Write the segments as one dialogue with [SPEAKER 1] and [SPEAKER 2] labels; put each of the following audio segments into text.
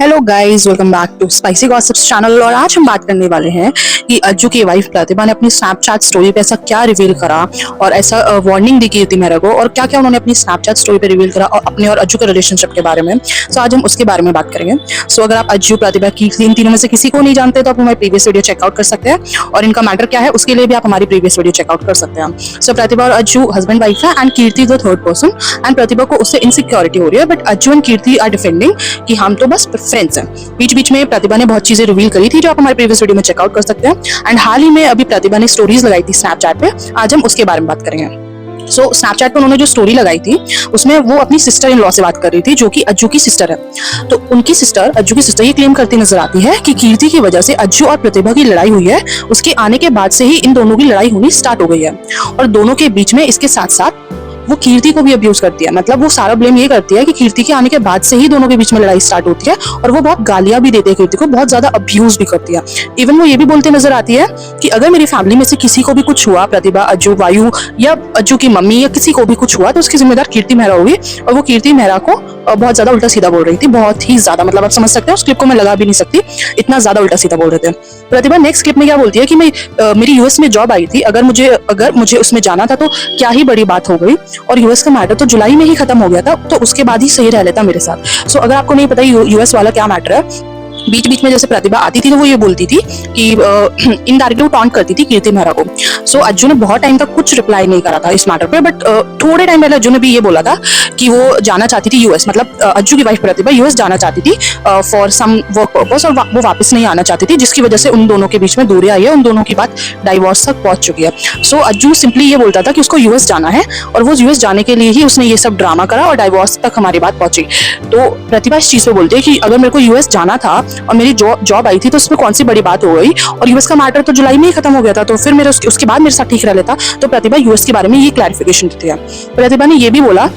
[SPEAKER 1] Hello guys, welcome back to spicy gossips channel. और आज हम बात करने वाले हैं कि अज्जू की वाइफ प्रतिभा ने अपनी स्नैपचैट स्टोरी पे ऐसा क्या रिवील करा और ऐसा वार्निंग दी कीर्ति मेहरा को, और क्या क्या उन्होंने अपनी स्नैपचैट स्टोरी पे रिवील करा और अपने और अज्जू के रिलेशनशिप के बारे में। सो आज हम उसके बारे में बात करेंगे। सो अगर आप अज्जू, प्रतिभा, कीर्ति इन तीनों में से किसी को नहीं जानते तो आप हमारी प्रीवियस वीडियो चेकआउट कर सकते हैं, और इनका मैटर क्या है उसके लिए भी आप हमारी प्रीवियस वीडियो चेकआउट कर सकते हैं। सो प्रतिभा और अज्जू हस्बैंड वाइफ है and Kirti the third person, and Pratibha को उससे इनसिक्योरिटी हो रही है, but Ajju and Kirti are defending कि हम तो बस फ्रेंड्स हैं। बीच बीच में प्रतिभा ने बहुत चीजें रिवील करी थी जो आप हमारे प्रीवियस वीडियो में चेकआउट कर सकते हैं। एंड हाल ही में अभी प्रतिभा ने स्टोरीज लगाई थी स्नैपचैट पे, आज हम उसके बारे में बात करेंगे। सो स्नैपचैट पे उन्होंने जो स्टोरी लगाई थी उसमें वो अपनी सिस्टर इन लॉ से बात कर रही थी जो कि अज्जू की सिस्टर है। तो उनकी सिस्टर, अज्जू की सिस्टर, ये क्लेम करती नजर आती है कि कीर्ति की वजह से अज्जू और प्रतिभा की लड़ाई हुई है। उसके आने के बाद से ही इन दोनों की लड़ाई होनी स्टार्ट हो गई है, और दोनों के बीच में इसके साथ साथ वो कीर्ति को भी अब्यूज करती है। मतलब वो सारा ब्लेम ये करती है कि कीर्ति के आने के बाद से ही दोनों के बीच में लड़ाई स्टार्ट होती है, और वो बहुत गालियां भी देती है कीर्ति को, बहुत ज्यादा अब्यूज भी करती है। इवन वो ये भी बोलते नजर आती है कि अगर मेरी फैमिली में से किसी को भी कुछ हुआ, प्रतिभा, अज्जू, वायु या अज्जू की मम्मी या किसी को भी कुछ हुआ, तो उसकी जिम्मेदार कीर्ति मेहरा होगी। और वो कीर्ति मेहरा को बहुत ज्यादा उल्टा सीधा बोल रही थी, बहुत ही ज्यादा। मतलब आप समझ सकते हैं, उस क्लिप को मैं लगा भी नहीं सकती, इतना ज्यादा उल्टा सीधा बोल रहे थे। प्रतिभा नेक्स्ट क्लिप में क्या बोलती है कि मेरी यूएस में जॉब आई थी, अगर मुझे उसमें जाना था तो क्या ही बड़ी बात हो गई, और यूएस का मैटर तो जुलाई में ही खत्म हो गया था, तो उसके बाद ही सही रह लेता मेरे साथ। सो अगर आपको नहीं पता यूएस वाला क्या मैटर है, बीच बीच में जैसे प्रतिभा आती थी तो वो ये बोलती थी कि इनडायरेक्टली वो टॉन्ट करती थी कीर्ति मेहरा को। सो अज्जू ने बहुत टाइम तक कुछ रिप्लाई नहीं करा था इस मैटर पे, बट थोड़े टाइम पहले अज्जू ने भी ये बोला था कि वो जाना चाहती थी यूएस, मतलब अज्जू की वाइफ प्रतिभा यूएस जाना चाहती थी फॉर सम वर्क पर्पस, और वो वापस नहीं आना चाहती थी, जिसकी वजह से उन दोनों के बीच में दूरी आई है, उन दोनों की बात डाइवोर्स तक पहुंच चुकी है। सो अज्जू सिंपली ये बोलता था कि उसको यूएस जाना है, और वो यूएस जाने के लिए ही उसने ये सब ड्रामा करा और डाइवोर्स तक हमारी बात पहुंची। तो प्रतिभा इस चीज पे बोलती है कि अगर मेरे को यूएस जाना था और मेरी जॉब आई थी तो उसमें कौन सी बड़ी बात हो गई, और यूएस का मैटर तो जुलाई में ही खत्म हो गया था, तो फिर मेरे उसके बाद मेरे साथ ठीक रह लेता। तो प्रतिभा यूएस के बारे में ये क्लैरिफिकेशन देती है। प्रतिभा ने ये भी बोला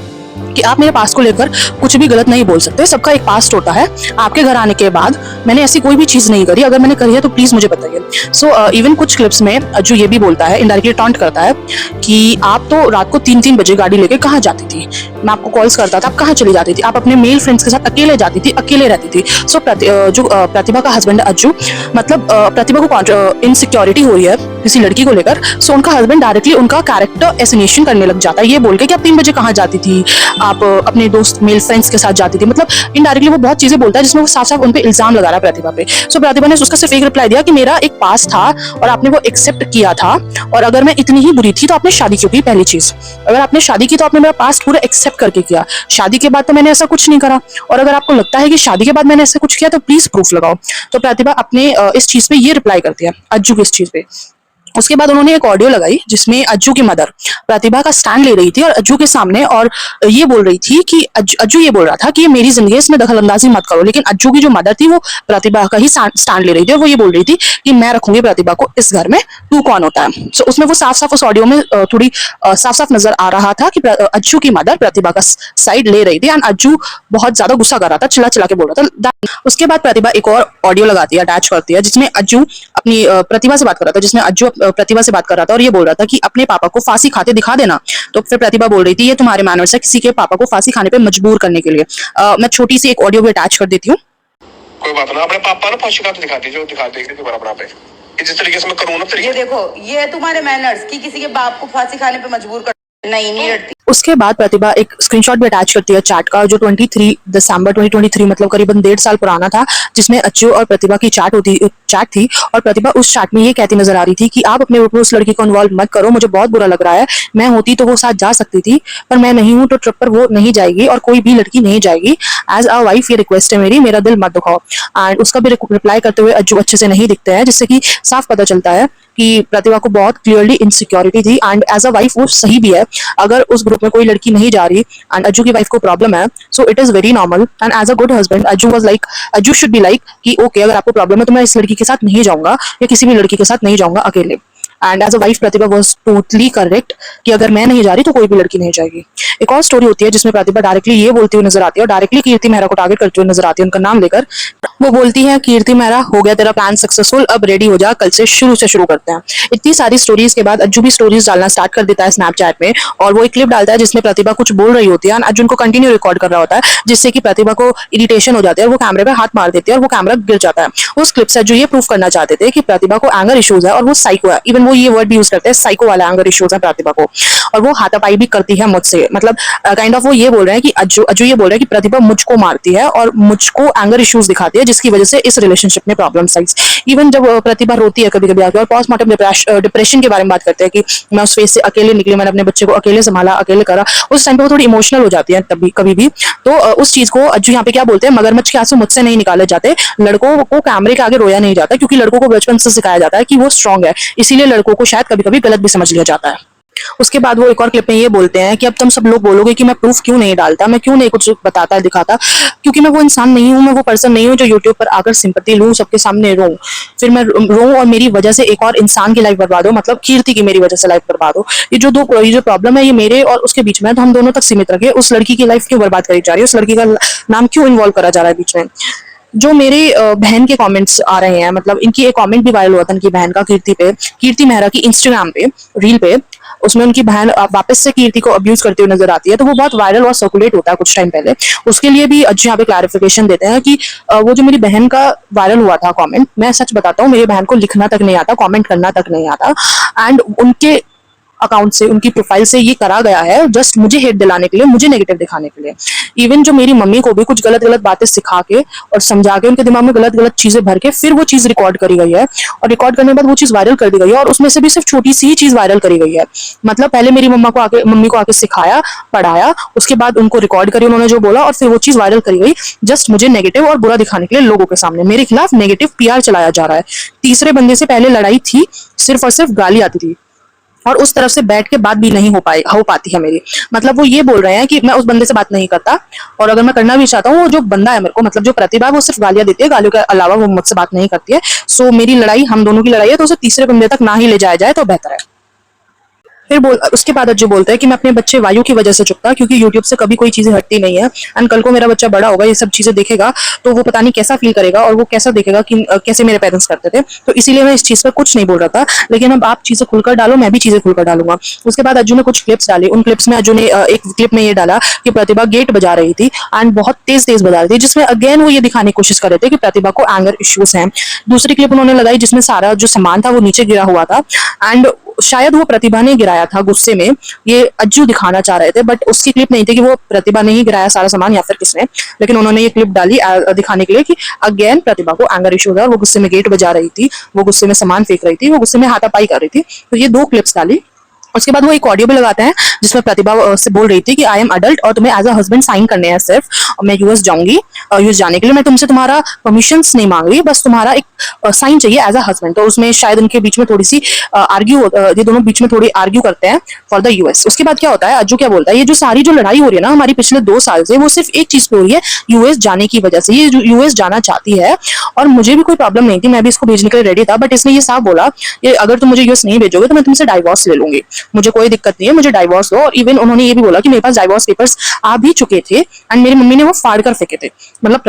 [SPEAKER 1] कि आप मेरे पास्ट को लेकर कुछ भी गलत नहीं बोल सकते, सबका एक पास्ट होता है। आपके घर आने के बाद मैंने ऐसी कोई भी चीज नहीं करी, अगर मैंने करी है तो प्लीज मुझे बताइए। सो इवन कुछ क्लिप्स में अज्जू ये भी बोलता है, इनडायरेक्टली टॉन्ट करता है कि आप तो रात को 3-3 बजे गाड़ी लेके कहाँ जाती थी, मैं आपको कॉल्स करता था, आप कहाँ चली जाती थी, आप अपने मेल फ्रेंड्स के साथ अकेले जाती थी, अकेले रहती थी। सो जो प्रतिभा का हस्बैंड अज्जू, मतलब प्रतिभा को इनसिक्योरिटी हुई है किसी लड़की को लेकर, सो उनका हस्बैंड डायरेक्टली उनका कैरेक्टर एसिनेशन करने लग जाता है, ये बोल के कि आप 3 बजे कहाँ जाती थी, आप अपने दोस्त मेल फ्रेंड्स के साथ जाती थी। मतलब इनडायरेक्टली वो बहुत चीजें बोलता है जिसमें वो साफ साफ उन पे इल्जाम लगा रहा है प्रतिभा पे। सो प्रतिभा ने उसका सिर्फ एक रिप्लाई दिया कि मेरा एक पास था और आपने वो एक्सेप्ट किया था, और अगर मैं इतनी ही बुरी थी तो आपने शादी क्यों की। पहली चीज, अगर आपने शादी की तो आपने मेरा पास्ट पूरा एक्सेप्ट करके किया, शादी के बाद तो मैंने ऐसा कुछ नहीं करा, और अगर आपको लगता है कि शादी के बाद मैंने ऐसा कुछ किया तो प्लीज प्रूफ लगाओ। तो प्रतिभा अपने इस चीज पे ये रिप्लाई करती है अज्जू की इस चीज पे। उसके बाद उन्होंने एक ऑडियो लगाई जिसमें अज्जू की मदर प्रतिभा का स्टैंड ले रही थी और अज्जू के सामने, और ये बोल रही थी कि अज्जू ये बोल रहा था कि ये मेरी जिंदगी है, इसमें दखल अंदाजी मत करो, लेकिन अज्जू की जो मदर थी वो प्रतिभा का ही स्टैंड ले रही थी, और वो ये बोल रही थी कि मैं रखूंगी प्रतिभा को इस घर में, तू कौन होता है। सो उसमें वो साफ साफ उस ऑडियो में थोड़ी साफ साफ नजर आ रहा था कि अज्जू की मदर प्रतिभा का साइड ले रही थी, एंड अज्जू बहुत ज्यादा गुस्सा कर रहा था, चिल्ला चिल्ला के बोल रहा था। उसके बाद प्रतिभा एक और ऑडियो लगाती है, अटैच करती है, जिसमें अज्जू अपनी प्रतिभा से बात कर रहा था, जिसमें अज्जू प्रतिभा से बात कर रहा था और ये बोल रहा था कि अपने पापा को फांसी खाते दिखा देना। तो फिर प्रतिभा बोल रही थी ये तुम्हारे मैनर्स है किसी के पापा को फांसी खाने पे मजबूर करने के लिए। मैं छोटी सी एक ऑडियो भी अटैच कर देती हूँ।
[SPEAKER 2] कोई बात ना, अपने पापा ना फांसी खाते दिखाते जो दिखाते हैं बराबर पे, जिस तरीके से मैं करूँ ना,
[SPEAKER 3] ये देखो, ये तुम्हारे मैनर्स कि किसी के बाप को फांसी खाने पे मजबूर कर नहीं लड़ती।
[SPEAKER 1] उसके बाद प्रतिभा एक स्क्रीनशॉट भी अटैच करती है चैट का, जो 23 दिसंबर 2023 मतलब करीबन 1.5 साल पुराना था, जिसमें अज्जू और प्रतिभा की चैट थी, और प्रतिभा उस चैट में ये कहती नजर आ रही थी कि आप अपने ऊपर उस लड़की को इन्वॉल्व मत करो, मुझे बहुत बुरा लग रहा है, मैं होती तो वो साथ जा सकती थी, पर मैं नहीं हूँ तो ट्रिप पर वो नहीं जाएगी और कोई भी लड़की नहीं जाएगी, एज अ वाइफ ये रिक्वेस्ट है मेरी, मेरा दिल मत दुखाओ। एंड उसका भी रिप्लाई करते हुए अज्जू अच्छे से नहीं दिखते हैं, जिससे कि साफ पता चलता है कि प्रतिभा को बहुत क्लियरली इनसिक्योरिटी थी, एंड एज अ वाइफ वो सही भी है। अगर उस ग्रुप में कोई लड़की नहीं जा रही एंड अज्जू की वाइफ को प्रॉब्लम है, so it is very normal, and as a good husband Ajju should be like कि ओके, अगर आपको प्रॉब्लम है तो मैं इस लड़की के साथ नहीं जाऊंगा या किसी भी लड़की के साथ नहीं जाऊंगा अकेले। And as a wife Pratibha was totally correct कि अगर मैं नहीं जा रही तो कोई भी लड़की नहीं जाएगी। एक और स्टोरी होती है जिसमें प्रतिभा डायरेक्टली ये बोलती हुई नजर आती है, और डायरेक्टली कीर्ति मेहरा को टारगेट करती हुई नजर आती है उनका नाम लेकर वो बोलती है कीर्ति मेहरा हो गया तेरा प्लान सक्सेसफुल, अब रेडी हो जा, कल से शुरू करते हैं। इतनी सारी स्टोरीज के बाद अज्जू भी स्टोरीज डालना स्टार्ट कर देता है स्नैपचैट में, और वो एक क्लिप डालता है जिसमें प्रतिभा कुछ बोल रही होती है और अज्जू उनको कंटिन्यू रिकॉर्ड कर रहा होता है, जिससे कि प्रतिभा को इरिटेशन हो जाती है और वो कैमरे पे हाथ मार देती है और वो कैमरा गिर जाता है। उस क्लिप से अज्जू ये प्रूव करना चाहते थे कि प्रतिभा को एंगर इश्यूज है और वो साइको है। इवन वो ये वर्ड भी यूज करते हैं, साइको वाला एंगर इश्यूज है प्रतिभा को, और वो हाथापाई भी करती है मुझसे। मतलब काइंड ऑफ वो ये बोल रहे हैं कि अज्जू अज्जू ये बोल रहे हैं कि प्रतिभा मुझको मारती है और मुझको एंगर इश्यूज दिखाती है, जिसकी वजह से इस रिलेशनशिप में प्रॉब्लम्स आई। इवन जब प्रतिभा रोती है कभी कभी आके और पोस्टमार्टम डिप्रेशन के बारे में बात करते हैं कि मैं उस फेज से अकेले निकली, मैंने अपने बच्चे को अकेले संभाला, अकेले करा, उस टाइम पे वो थोड़ी इमोशनल हो जाती है तभी कभी भी। तो उस चीज को अज्जू यहाँ पे क्या बोलते हैं, मगरमच्छ के आंसू मुझसे नहीं निकाले जाते, लड़कों को कैमरे के आगे रोया नहीं जाता, क्योंकि लड़कों को बचपन से सिखाया जाता है कि वो स्ट्रांग है, इसीलिए लड़कों को शायद कभी कभी गलत भी समझ लिया जाता है। उसके बाद वो एक और क्लिप में ये बोलते हैं कि अब तुम सब लोग बोलोगे कि मैं प्रूफ क्यों नहीं डालता, मैं क्यों नहीं कुछ बताता दिखाता, क्योंकि मैं वो इंसान नहीं हूँ, मैं वो पर्सन नहीं हूँ जो यूट्यूब पर आकर सिंपैथी लूं, सबके सामने रो, फिर मैं रो और मेरी वजह से एक और इंसान की लाइफ बर्बाद हो, मतलब कीर्ति की मेरी वजह से लाइफ बर्बाद हो। ये जो प्रॉब्लम है ये मेरे और उसके बीच में है, तो हम दोनों तक सीमित रखे, उस लड़की की लाइफ क्यों बर्बाद करी जा रही है, उस लड़की का नाम क्यों इन्वॉल्व करा जा रहा है बीच में। जो मेरे बहन के कमेंट्स आ रहे हैं, मतलब इनकी एक कमेंट भी वायरल हुआ था इनकी बहन का कीर्ति पे, कीर्ति मेहरा की इंस्टाग्राम पे रील पे, उसमें उनकी बहन वापस से कीर्ति को अब्यूज करते हुए नजर आती है, तो वो बहुत वायरल और सर्कुलेट होता है कुछ टाइम पहले। उसके लिए भी अज्जू यहाँ पे क्लैरिफिकेशन देते हैं कि वो जो मेरी बहन का वायरल हुआ था कमेंट, मैं सच बताता हूँ मेरी बहन को लिखना तक नहीं आता, कमेंट करना तक नहीं आता, एंड उनके अकाउंट से, उनकी प्रोफाइल से ये करा गया है जस्ट मुझे हेट दिलाने के लिए, मुझे नेगेटिव दिखाने के लिए। इवन जो मेरी मम्मी को भी कुछ गलत गलत बातें सिखा के और समझा के उनके दिमाग में गलत गलत चीजें भर के फिर वो चीज रिकॉर्ड करी गई है, और रिकॉर्ड करने के बाद वो चीज वायरल कर दी गई है, और उसमें से भी सिर्फ छोटी सी ही चीज वायरल करी गई है। मतलब पहले मेरी मम्मी को आके सिखाया, पढ़ाया, उसके बाद उनको रिकॉर्ड करी उन्होंने जो बोला, और फिर वो चीज वायरल करी गई जस्ट मुझे नेगेटिव और बुरा दिखाने के लिए, लोगों के सामने मेरे खिलाफ नेगेटिव पीआर चलाया जा रहा है। तीसरे बंदे से पहले लड़ाई थी, सिर्फ और सिर्फ गाली आती थी, और उस तरफ से बैठ के बात भी नहीं हो पाती है मेरी। मतलब वो ये बोल रहे हैं कि मैं उस बंदे से बात नहीं करता, और अगर मैं करना भी चाहता हूँ, वो जो बंदा है मेरे को, मतलब जो प्रतिभा है, वो सिर्फ गालियां देती है, गालियों के अलावा वो मुझसे बात नहीं करती है। सो मेरी लड़ाई हम दोनों की लड़ाई है, तो उसे तीसरे बंदे तक ना ही ले जाया जाए तो बेहतर है। फिर उसके बाद अज्जू बोलता है कि मैं अपने बच्चे वायु की वजह से चुपता, क्योंकि यूट्यूब से कभी कोई चीजें हटती नहीं है, एंड कल को मेरा बच्चा बड़ा होगा, ये सब चीजें देखेगा, तो वो पता नहीं कैसा फील करेगा, और वो कैसा देखेगा कि कैसे मेरे पेरेंट्स करते थे, तो इसीलिए मैं इस चीज पर कुछ नहीं बोल रहा था। लेकिन अब आप चीजें खुलकर डालो, मैं भी चीजें खुलकर डालूंगा। उसके बाद अज्जू ने कुछ क्लिप्स डाली, उन क्लिप्स में अज्जू ने एक क्लिप में ये डाला कि प्रतिभा गेट बजा रही थी, एंड बहुत तेज तेज बजा रही थी, जिसमें अगेन वो ये दिखाने की कोशिश कर रहे थे कि प्रतिभा को एंगर इश्यूज हैं। दूसरी क्लिप उन्होंने लगाई जिसमें सारा जो सामान था वो नीचे गिरा हुआ था, एंड शायद वो प्रतिभा ने गिराया था गुस्से में, ये अज्जू दिखाना चाह रहे थे, बट उसकी क्लिप नहीं थी कि वो प्रतिभा ने ही गिराया सारा सामान या फिर किसने, लेकिन उन्होंने ये क्लिप डाली दिखाने के लिए कि अगेन प्रतिभा को एंगर इशू है, वो गुस्से में गेट बजा रही थी, वो गुस्से में सामान फेंक रही थी, वो गुस्से में हाथापाई कर रही थी। तो ये दो क्लिप्स डाली। उसके बाद वो एक ऑडियो भी लगाते हैं जिसमें प्रतिभा से बोल रही थी कि आई एम अडल्ट और तुम्हें एज अ हस्बैंड साइन करने हैं सिर्फ, और मैं यूएस जाऊंगी, यूएस जाने के लिए मैं तुमसे तुम्हारा परमिशंस नहीं मांग रही, बस तुम्हारा एक साइन चाहिए एज अ हस्बैंड। तो उसमें शायद उनके बीच में थोड़ी सी ये दोनों बीच में थोड़ी आर्ग्यू करते हैं फॉर द यूएस। उसके बाद क्या होता है, अज्जू क्या बोलता है, ये जो सारी जो लड़ाई हो रही है ना हमारी पिछले 2 साल से, वो सिर्फ एक चीज पे हो रही है, यूएस जाने की वजह से। ये जो यूएस जाना चाहती है, और मुझे भी कोई प्रॉब्लम नहीं थी, मैं भी इसको भेजने के लिए रेडी था, बट इसने ये साफ बोला कि अगर तुम मुझे यूएस नहीं भेजोगे तो मैं तुमसे डाइवोर्स ले लूंगी, मुझे कोई दिक्कत नहीं है, मुझे डाइवोर्स दो। और इवन उन्होंने ये भी बोला कि मेरे पास डाइवोर्स पेपर्स आ भी चुके थे, एंड मेरी मम्मी ने वो फाड़ कर फेंके थे। मतलब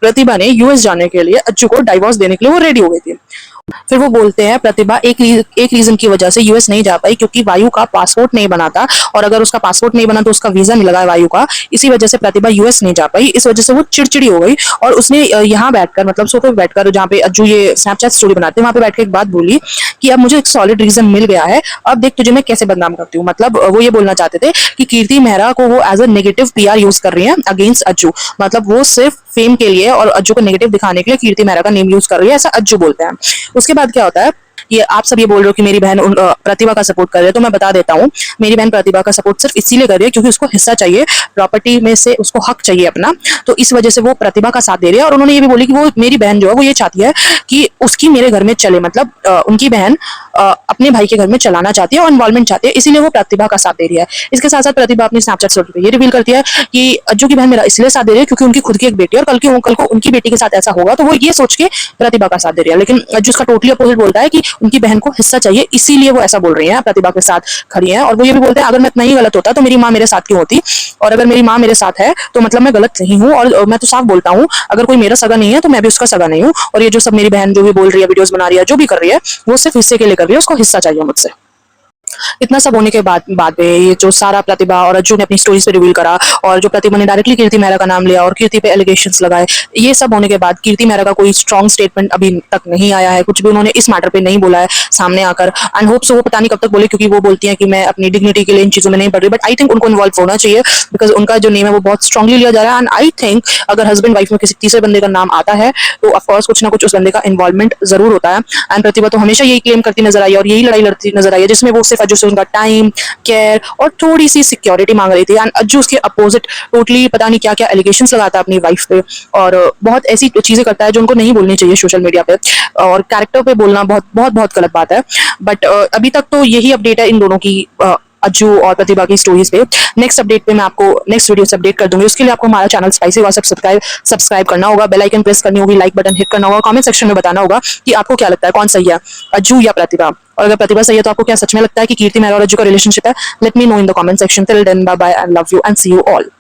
[SPEAKER 1] प्रतिभा ने यूएस जाने के लिए अज्जू को डाइवोर्स देने के लिए वो रेडी हो गई थी। फिर वो बोलते हैं प्रतिभा एक रीजन की वजह से यूएस नहीं जा पाई, क्योंकि वायु का पासपोर्ट नहीं बना था, और अगर उसका पासपोर्ट नहीं बना तो उसका वीजा नहीं लगा वायु का, इसी वजह से प्रतिभा यूएस नहीं जा पाई। इस वजह से वो चिड़चिड़ी हो गई, और उसने यहाँ बैठकर, मतलब सोफे पे बैठकर, जहाँ पे अज्जू ये स्नैपचैट स्टोरी बनाते हैं, वहां पे बैठ के एक बात बोली कि अब मुझे एक सॉलिड रीजन मिल गया है, अब देख तुझे मैं कैसे बदनाम करती हूँ। मतलब वो ये बोलना चाहते थे कि कीर्ति मेहरा को वो as a negative PR use कर रही है अगेंस्ट अज्जू, मतलब वो सिर्फ फेम के लिए और अज्जू को नेगेटिव दिखाने के लिए कीर्ति मेहरा का नेम यूज कर रही है, ऐसा अज्जू बोलते हैं। उसके बाद क्या होता है, ये आप सब ये बोल रहे हो कि मेरी बहन प्रतिभा का सपोर्ट कर रही है, तो मैं बता देता हूँ, मेरी बहन प्रतिभा का सपोर्ट सिर्फ इसीलिए कर रही है क्योंकि उसको हिस्सा चाहिए, प्रॉपर्टी में से उसको हक चाहिए अपना, तो इस वजह से वो प्रतिभा का साथ दे रही है। और उन्होंने ये भी बोली कि वो मेरी बहन जो है वो ये चाहती है कि उसकी मेरे घर में चले, मतलब उनकी बहन अपने भाई के घर में चलाना चाहती है और इन्वॉल्वमेंट चाहती है, इसीलिए वो प्रतिभा का साथ दे रही है। इसके साथ साथ प्रतिभा अपनी स्नैपचैट स्टोरी पे ये रिवील करती है कि अज्जू की बहन मेरा इसलिए साथ दे रही है क्योंकि उनकी खुद की एक बेटी है, और कल को उनकी बेटी के साथ ऐसा होगा तो वो ये सोच के प्रतिभा का साथ दे रही है। लेकिन अज्जू उसका टोटली अपोजिट बोलता है कि उनकी बहन को हिस्सा चाहिए, इसीलिए वो ऐसा बोल रही हैं, प्रतिभा के साथ खड़ी हैं। और वो ये भी बोलते हैं अगर मैं इतना ही गलत होता तो मेरी माँ मेरे साथ क्यों होती, और अगर मेरी माँ मेरे साथ है तो मतलब मैं गलत नहीं हूँ। और मैं तो साफ बोलता हूँ अगर कोई मेरा सगा नहीं है तो मैं भी उसका सगा नहीं हूँ। और ये जो सब मेरी बहन जो भी बोल रही है, वीडियोस बना रही है, जो भी कर रही है, वो सिर्फ हिस्से के लिए कर रही है, उसको हिस्सा चाहिए मुझसे। इतना सब होने के बाद में ये जो सारा प्रतिभा और अज्जू ने अपनी स्टोरीज पे रिवील करा, और जो प्रतिभा ने डायरेक्टली कीर्ति मेहरा का नाम लिया और कीर्ति पे एलिगेशंस लगाए, ये सब होने के बाद कीर्ति मेहरा का कोई स्ट्रॉन्ग स्टेटमेंट अभी तक नहीं आया है, कुछ भी उन्होंने इस मैटर पे नहीं बोला है सामने आकर। एंड होप सो वो पता नहीं कब तक बोले, क्योंकि वो बोलती हैं कि मैं अपनी डिग्निटी के लिए इन चीजों में नहीं पड़ रही। बट आई थिंक उनको इन्वॉल्व होना चाहिए, बिकॉज उनका जो नेम है वो बहुत स्ट्रांगली लिया जा रहा है। एंड आई थिंक अगर हस्बैंड वाइफ में किसी तीसरे बंदे का नाम आता है तो ऑफकोर्स कुछ ना कुछ उस बंदे का इन्वॉल्वमेंट जरूर होता है। एंड प्रतिभा तो हमेशा यही क्लेम करती नजर आई और यही लड़ाई लड़ती नजर आई है, जिसमें वो सिर्फ अज्जू से उनका टाइम, केयर और थोड़ी सी सिक्योरिटी मांग रही थी। एंड अज्जू उसके अपोजिट टोटली पता नहीं क्या क्या एलिगेशंस लगाता है अपनी वाइफ पे, और बहुत ऐसी चीजें करता है जो उनको नहीं बोलनी चाहिए सोशल मीडिया पे, और कैरेक्टर पे बोलना बहुत बहुत बहुत गलत बात है। बट अभी तक तो यही अपडेट है इन दोनों की, अज्जू और प्रतिभा की स्टोरीज पे। नेक्स्ट अपडेट पे मैं आपको नेक्स्ट वीडियो से अपडेट कर दूंगी। उसके लिए आपको हमारा चैनल स्पाइसी गॉसिप सब्सक्राइब करना होगा, बेल आइकन प्रेस करनी होगी, लाइक बटन हिट करना होगा, कमेंट सेक्शन में बताना होगा कि आपको क्या लगता है कौन सही है, अज्जू या प्रतिभा। और अगर प्रतिभा सही है तो आपको क्या सच में लगता है कि कीर्ति मेहरा और अज्जू का रिलेशनशिप है? Let me know in the comment section. Till then bye bye and love you and see you all.